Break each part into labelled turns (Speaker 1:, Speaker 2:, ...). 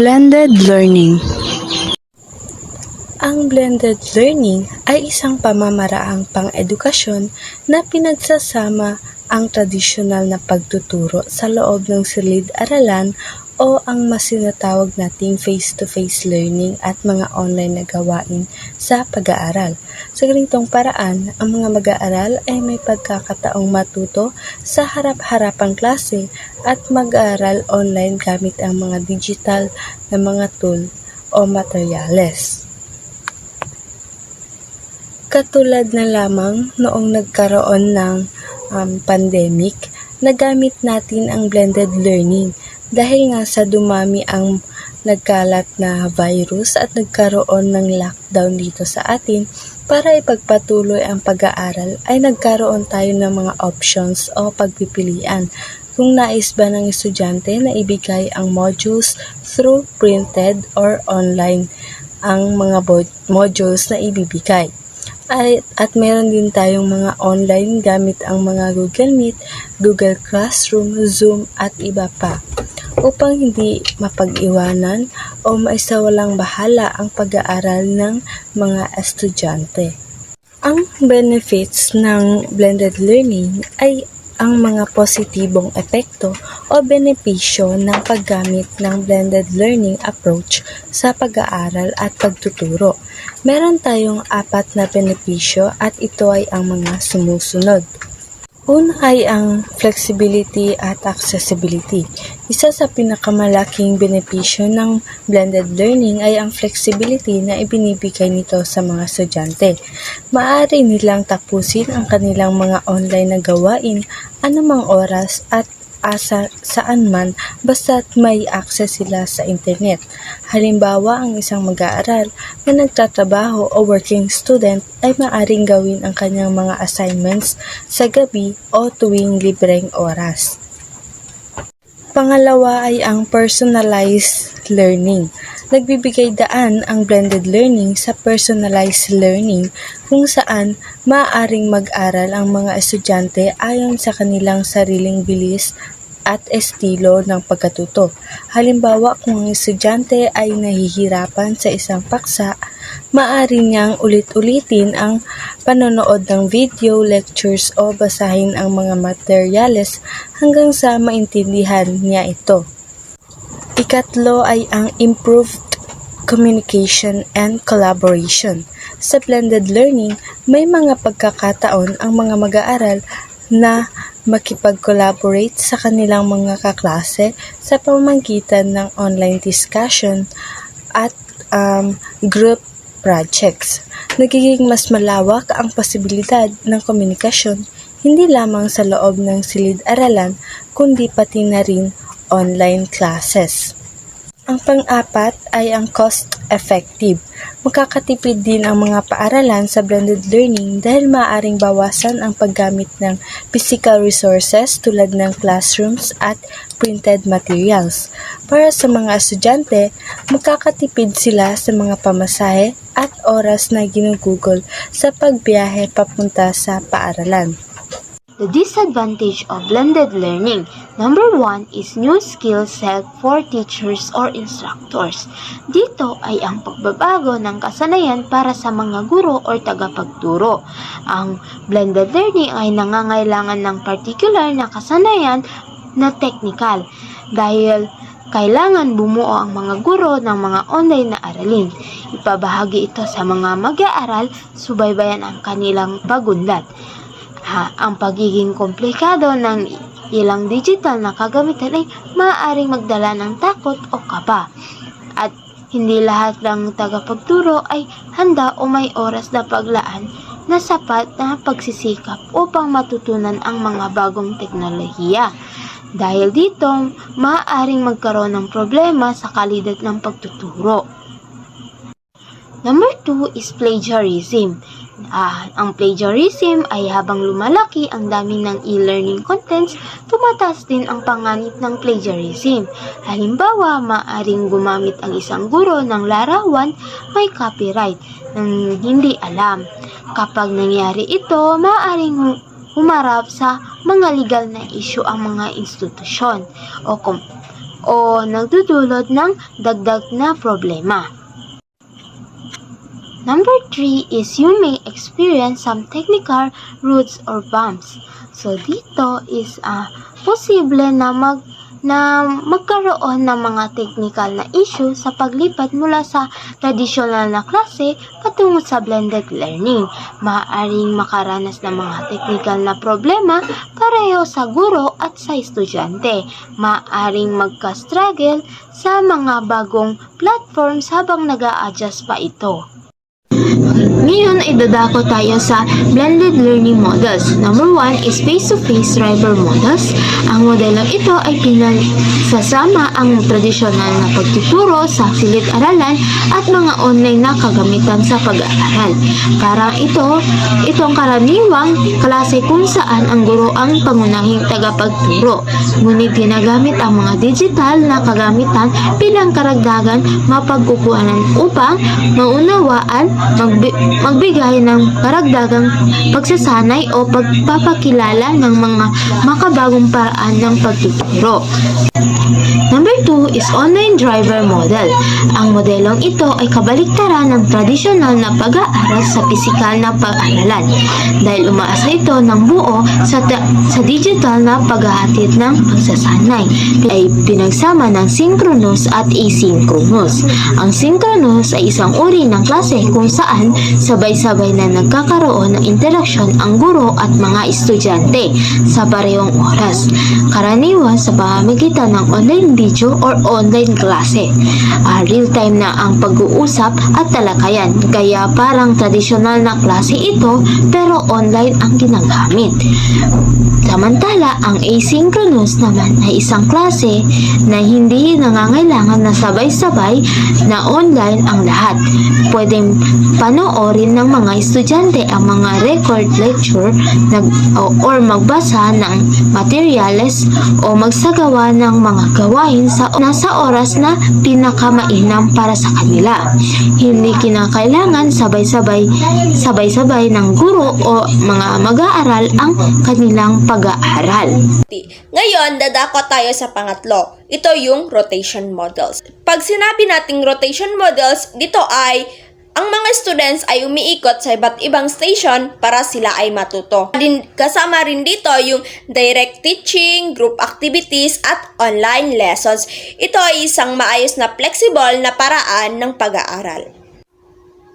Speaker 1: Blended learning.
Speaker 2: Ang blended learning ay isang pamamaraang pang-edukasyon na pinagsasama ang tradisyonal na pagtuturo sa loob ng silid-aralan o ang mas sinatawag nating face-to-face learning at mga online na gawain sa pag-aaral. Sa ganitong paraan, ang mga mag-aaral ay may pagkakataong matuto sa harap-harapang klase at mag-aaral online gamit ang mga digital na mga tool o materyales. Katulad na lamang noong nagkaroon ng pandemic, nagamit natin ang blended learning dahil nga sa dumami ang nagkalat na virus at nagkaroon ng lockdown dito sa atin. Para ipagpatuloy ang pag-aaral ay nagkaroon tayo ng mga options o pagpipilian kung nais ba ng estudyante na ibigay ang modules through printed or online ang mga modules na ibibigay. At meron din tayong mga online gamit ang mga Google Meet, Google Classroom, Zoom at iba pa upang hindi mapag-iwanan o maisawalang bahala ang pag-aaral ng mga estudyante. Ang benefits ng blended learning ay ang mga positibong epekto o benepisyo ng paggamit ng blended learning approach sa pag-aaral at pagtuturo. Meron tayong 4 na benepisyo at ito ay ang mga sumusunod. Una ay ang flexibility at accessibility. Isa sa pinakamalaking benepisyo ng blended learning ay ang flexibility na ibinibigay nito sa mga estudyante. Maaari nilang tapusin ang kanilang mga online na gawain anumang oras at saan man basta't may access sila sa internet. Halimbawa, ang isang mag-aaral na nagtatrabaho o working student ay maaaring gawin ang kanyang mga assignments sa gabi o tuwing libreng oras. Pangalawa ay ang personalized learning. Nagbibigay daan ang blended learning sa personalized learning kung saan maaaring mag-aral ang mga estudyante ayon sa kanilang sariling bilis at estilo ng pagkatuto. Halimbawa, kung ang estudyante ay nahihirapan sa isang paksa, maaari niyang ulit-ulitin ang panonood ng video, lectures o basahin ang mga materyales hanggang sa maintindihan niya ito. Ikatlo ay ang improved communication and collaboration. Sa blended learning, may mga pagkakataon ang mga mag-aaral na makipag-collaborate sa kanilang mga kaklase sa pamamagitan ng online discussion at group projects. Nagiging mas malawak ang posibilidad ng komunikasyon hindi lamang sa loob ng silid-aralan kundi pati na rin online classes. Ang pang-apat ay ang cost-effective. Makakatipid din ang mga paaralan sa blended learning dahil maaaring bawasan ang paggamit ng physical resources tulad ng classrooms at printed materials. Para sa mga estudyante, makakatipid sila sa mga pamasahe at oras na ginugugol sa pagbiyahe papunta sa paaralan.
Speaker 3: The disadvantage of blended learning. Number 1 is new skill set for teachers or instructors. Dito ay ang pagbabago ng kasanayan para sa mga guro o tagapagturo. Ang blended learning ay nangangailangan ng particular na kasanayan na technical dahil kailangan bumuo ang mga guro ng mga online na aralin. Ipabahagi ito sa mga mag-aaral, subaybayan ang kanilang pagunlad. Ang pagiging komplikado ng ilang digital na kagamitan ay maaaring magdala ng takot o kaba. At hindi lahat ng tagapagturo ay handa o may oras na paglaan na sapat na pagsisikap upang matutunan ang mga bagong teknolohiya. Dahil dito, maaaring magkaroon ng problema sa kalidad ng pagtuturo. Number 2 is plagiarism. Ang plagiarism ay habang lumalaki ang dami ng e-learning contents, tumataas din ang panganib ng plagiarism. Halimbawa, maaaring gumamit ang isang guro ng larawan may copyright nang hindi alam. Kapag nangyari ito, maaaring humarap sa mga legal na issue ang mga institusyon o o nagdudulot ng dagdag na problema. Number 3 is you may experience some technical roots or bumps. So dito is posible na magkaroon ng mga technical na issue sa paglipat mula sa traditional na klase patungo sa blended learning. Maaaring makaranas ng mga technical na problema pareho sa guro at sa estudyante. Maaaring magka-struggle sa mga bagong platforms habang nag-a-adjust pa ito. Ngayon ay dadako tayo sa blended learning models. Number 1 is face-to-face driver models. Ang modelong ito ay pinagsasama ang tradisyonal na pagtuturo sa silid-aralan at mga online na kagamitan sa pag-aaral. Parang itong karaniwang klase kung saan ang guro ang pangunahing tagapagturo. Ngunit ginagamit ang mga digital na kagamitan bilang karagdagan mapagkukuhanan upang maunawaan, magbigay ng karagdagang pagsasanay o pagpapakilala ng mga makabagong paraan ng pagtuturo. Number 2 is online driver model. Ang modelong ito ay kabaliktaran ng tradisyonal na pag-aaral sa pisikal na pag-aralan dahil umaasa ito ng buo sa digital na paghahatid ng pagsasanay ay pinagsama ng synchronous at asynchronous. Ang synchronous ay isang uri ng klase kung saan sabay-sabay na nagkakaroon ng interaksyon ang guro at mga estudyante sa parehong oras, karaniwan sa pamamagitan ng online video or online klase. Real-time na ang pag-uusap at talakayan, kaya parang tradisyonal na klase ito pero online ang ginagamit. Samantala, ang asynchronous naman ay isang klase na hindi nangangailangan na sabay-sabay na online ang lahat. Pwedeng panoorin ng mga estudyante ang mga record lecture or magbasa ng materyales o magsagawa ng mga gawain sa oras na pinakamainam para sa kanila. Hindi kinakailangan sabay-sabay ng guro o mga mag-aaral ang kanilang pag-aaral.
Speaker 1: Ngayon, dadako tayo sa pangatlo. Ito yung rotation models. Pag sinabi nating rotation models, dito ay ang mga students ay umiikot sa iba't ibang station para sila ay matuto. Kasama rin dito yung direct teaching, group activities, at online lessons. Ito ay isang maayos na flexible na paraan ng pag-aaral.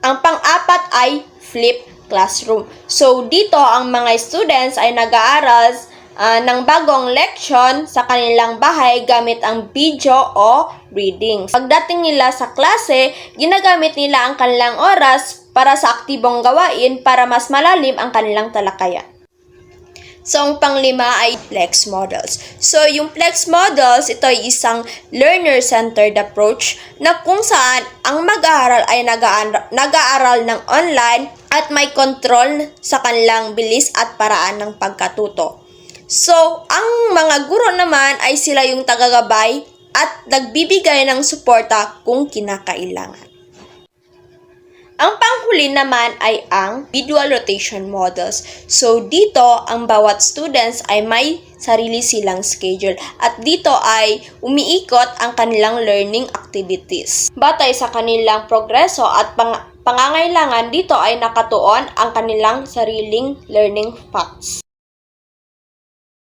Speaker 1: Ang pang-apat ay flip classroom. So, dito ang mga students ay nag-aaral ng bagong leksyon sa kanilang bahay gamit ang video o readings. Pagdating nila sa klase, ginagamit nila ang kanilang oras para sa aktibong gawain para mas malalim ang kanilang talakayan. So, ang panglima ay Plex models. So, yung Plex models, ito ay isang learner-centered approach na kung saan ang mag-aaral ay nag-aaral ng online at may control sa kanilang bilis at paraan ng pagkatuto. So, ang mga guro naman ay sila yung tagagabay at nagbibigay ng suporta kung kinakailangan. Ang panghuli naman ay ang visual rotation models. So, dito, ang bawat students ay may sarili silang schedule at dito ay umiikot ang kanilang learning activities. Batay sa kanilang progreso at pangangailangan, dito ay nakatuon ang kanilang sariling learning paths.